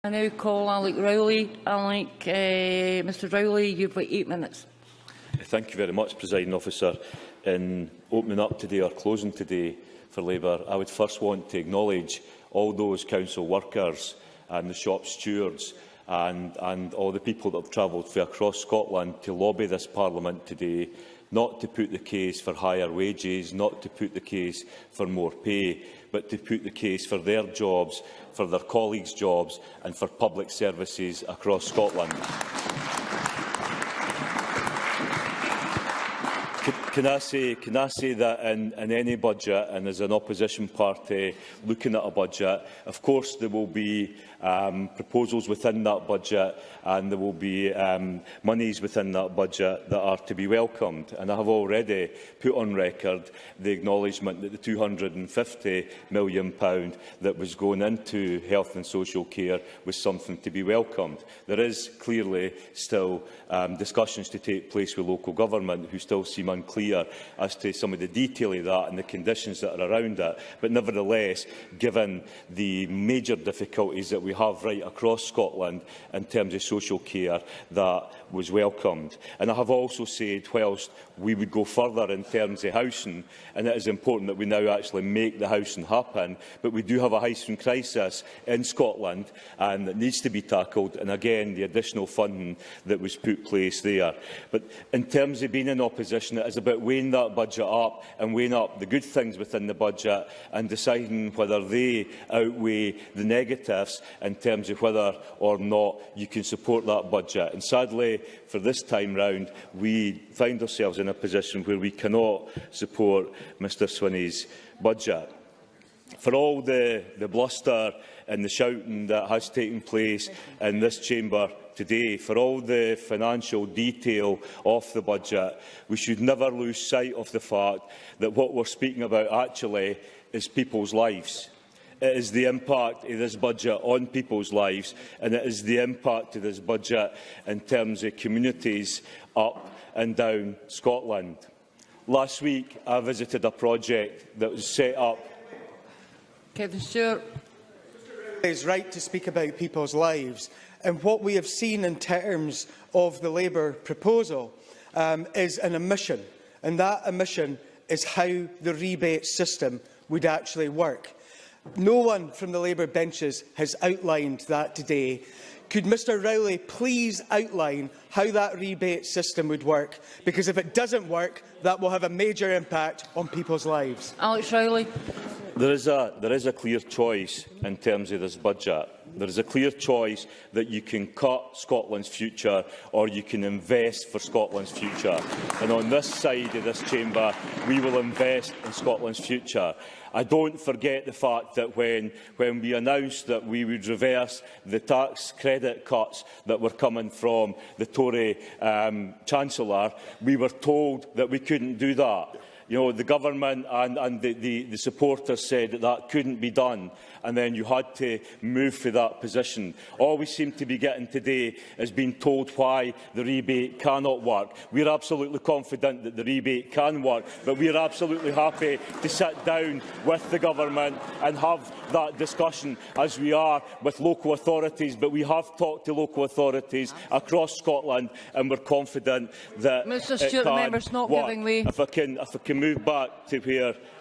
I now call Alec Rowley. Mr Rowley, you've got 8 minutes. Thank you very much, Presiding Officer. In opening up today or closing today for Labour, I would first want to acknowledge all those council workers and the shop stewards and all the people that have travelled from across Scotland to lobby this Parliament today, not to put the case for higher wages, not to put the case for more pay, but to put the case for their jobs, for their colleagues' jobs and for public services across Scotland. Can I say that in any budget, and as an opposition party looking at a budget, of course there will be proposals within that budget and there will be monies within that budget that are to be welcomed. And I have already put on record the acknowledgement that the £250 million that was going into health and social care was something to be welcomed. There is clearly still discussions to take place with local government who still seem unclear as to some of the detail of that and the conditions that are around it. But nevertheless, given the major difficulties that we have right across Scotland in terms of social care, that was welcomed. And I have also said, whilst we would go further in terms of housing, and it is important that we now actually make the housing happen, but we do have a housing crisis in Scotland and it needs to be tackled, and again the additional funding that was put in place there. But in terms of being in opposition, it is about weighing that budget up and weighing up the good things within the budget and deciding whether they outweigh the negatives in terms of whether or not you can support that budget. And sadly, for this time round, we find ourselves in a position where we cannot support Mr Swinney's budget. For all the bluster and the shouting that has taken place in this chamber today, for all the financial detail of the budget, we should never lose sight of the fact that what we're speaking about actually is people's lives. It is the impact of this budget on people's lives, and it is the impact of this budget in terms of communities up and down Scotland. Last week, I visited a project that was set up. Kevin Stewart. It is right to speak about people's lives, and what we have seen in terms of the Labour proposal is an omission, and that omission is how the rebate system would actually work. No one from the Labour benches has outlined that today. Could Mr Rowley please outline how that rebate system would work? Because if it doesn't work, that will have a major impact on people's lives. Alex Rowley. There is a clear choice in terms of this budget. There is a clear choice that you can cut Scotland's future or you can invest for Scotland's future. And on this side of this chamber, we will invest in Scotland's future. I don't forget the fact that when we announced that we would reverse the tax credit cuts that were coming from the Tory Chancellor, we were told that we couldn't do that. You know, the government and the supporters said that that couldn't be done, and then you had to move for that position. All we seem to be getting today is being told why the rebate cannot work. We are absolutely confident that the rebate can work, but we are absolutely happy to sit down with the government and have that discussion, as we are with local authorities. But we have talked to local authorities across Scotland, and we're confident that Mr Stewart, the member's not giving way. If I can move back to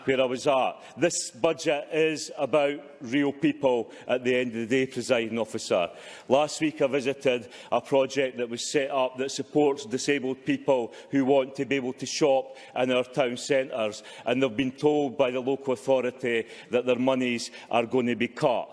where I was at. This budget is about real people at the end of the day, Presiding Officer. Last week I visited a project that was set up that supports disabled people who want to be able to shop in our town centres, and they've been told by the local authority that their monies are going to be cut.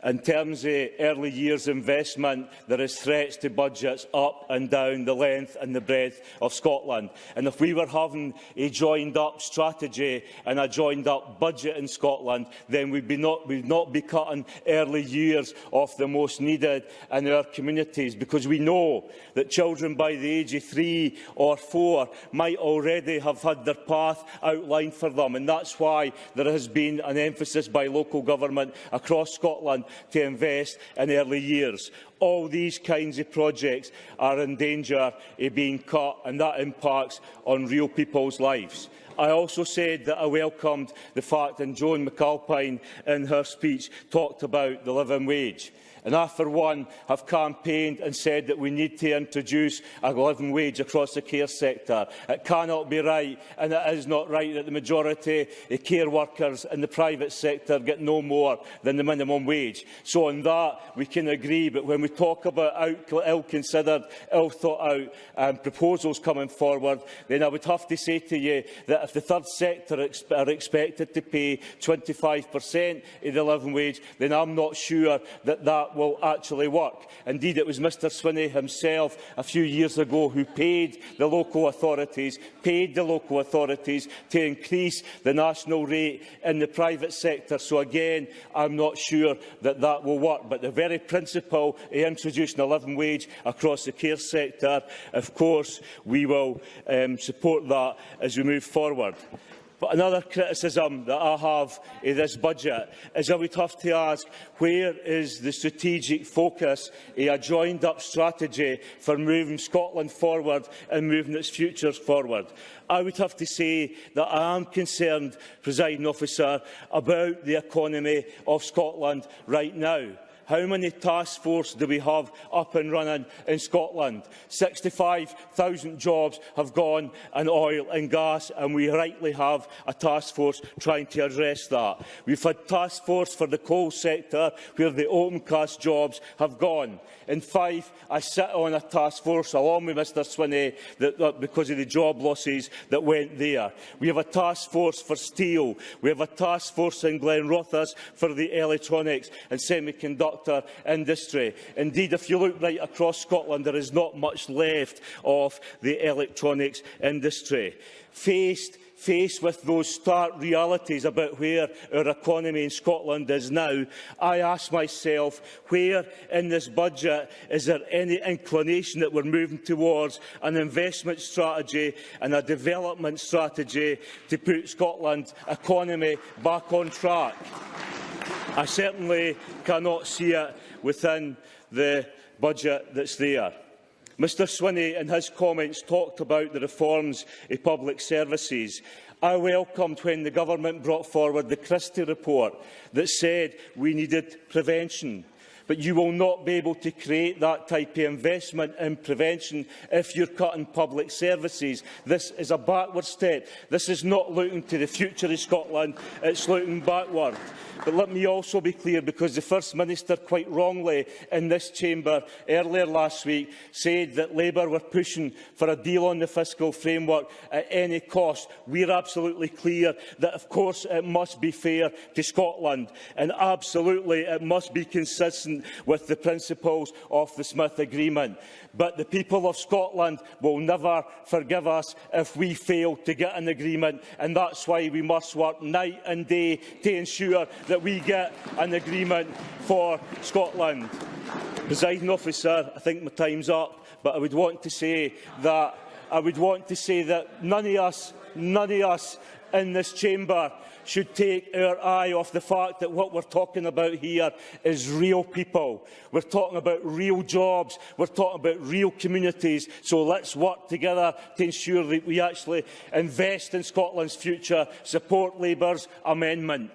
In terms of early years investment, there is threats to budgets up and down the length and the breadth of Scotland. And if we were having a joined-up strategy and a joined-up budget in Scotland, then we'd not be cutting early years of the most needed in our communities, because we know that children by the age of 3 or 4 might already have had their path outlined for them. And that's why there has been an emphasis by local government across Scotland to invest in early years. All these kinds of projects are in danger of being cut, and that impacts on real people's lives. I also said that I welcomed the fact, and Joan McAlpine in her speech talked about the living wage. And I, for one, have campaigned and said that we need to introduce a living wage across the care sector. It cannot be right, and it is not right, that the majority of care workers in the private sector get no more than the minimum wage. So on that we can agree, but when we talk about ill-considered, ill-thought-out proposals coming forward, then I would have to say to you that if the third sector are expected to pay 25% of the living wage, then I'm not sure that that will actually work. Indeed, it was Mr Swinney himself a few years ago who paid the local authorities to increase the national rate in the private sector. So again, I'm not sure that that will work. But the very principle of introducing a living wage across the care sector, of course, we will support that as we move forward. But another criticism that I have of this budget is I would have to ask, where is the strategic focus of a joined-up strategy for moving Scotland forward and moving its futures forward? I would have to say that I am concerned, Presiding Officer, about the economy of Scotland right now. How many task forces do we have up and running in Scotland? 65,000 jobs have gone in oil and gas, and we rightly have a task force trying to address that. We've had task force for the coal sector, where the open cast jobs have gone. In Fife, I sit on a task force along with Mr Swinney because of the job losses that went there. We have a task force for steel. We have a task force in Glenrothes for the electronics and semiconductor industry. Indeed, if you look right across Scotland, there is not much left of the electronics industry. Faced with those stark realities about where our economy in Scotland is now, I ask myself, where in this budget is there any inclination that we're moving towards an investment strategy and a development strategy to put Scotland's economy back on track? I certainly cannot see it within the budget that's there. Mr Swinney, in his comments, talked about the reforms of public services. I welcomed when the Government brought forward the Christie report that said we needed prevention. But you will not be able to create that type of investment in prevention if you're cutting public services. This is a backward step. This is not looking to the future of Scotland, it's looking backward. But let me also be clear, because the First Minister quite wrongly in this chamber earlier last week said that Labour were pushing for a deal on the fiscal framework at any cost. We are absolutely clear that, of course, it must be fair to Scotland, and absolutely it must be consistent with the principles of the Smith Agreement. But the people of Scotland will never forgive us if we fail to get an agreement, and that's why we must work night and day to ensure that we get an agreement for Scotland. Presiding Officer, I think my time's up, but I would want to say that none of us in this chamber should take our eye off the fact that what we're talking about here is real people. We're talking about real jobs. We're talking about real communities. So let's work together to ensure that we actually invest in Scotland's future. Support Labour's amendment.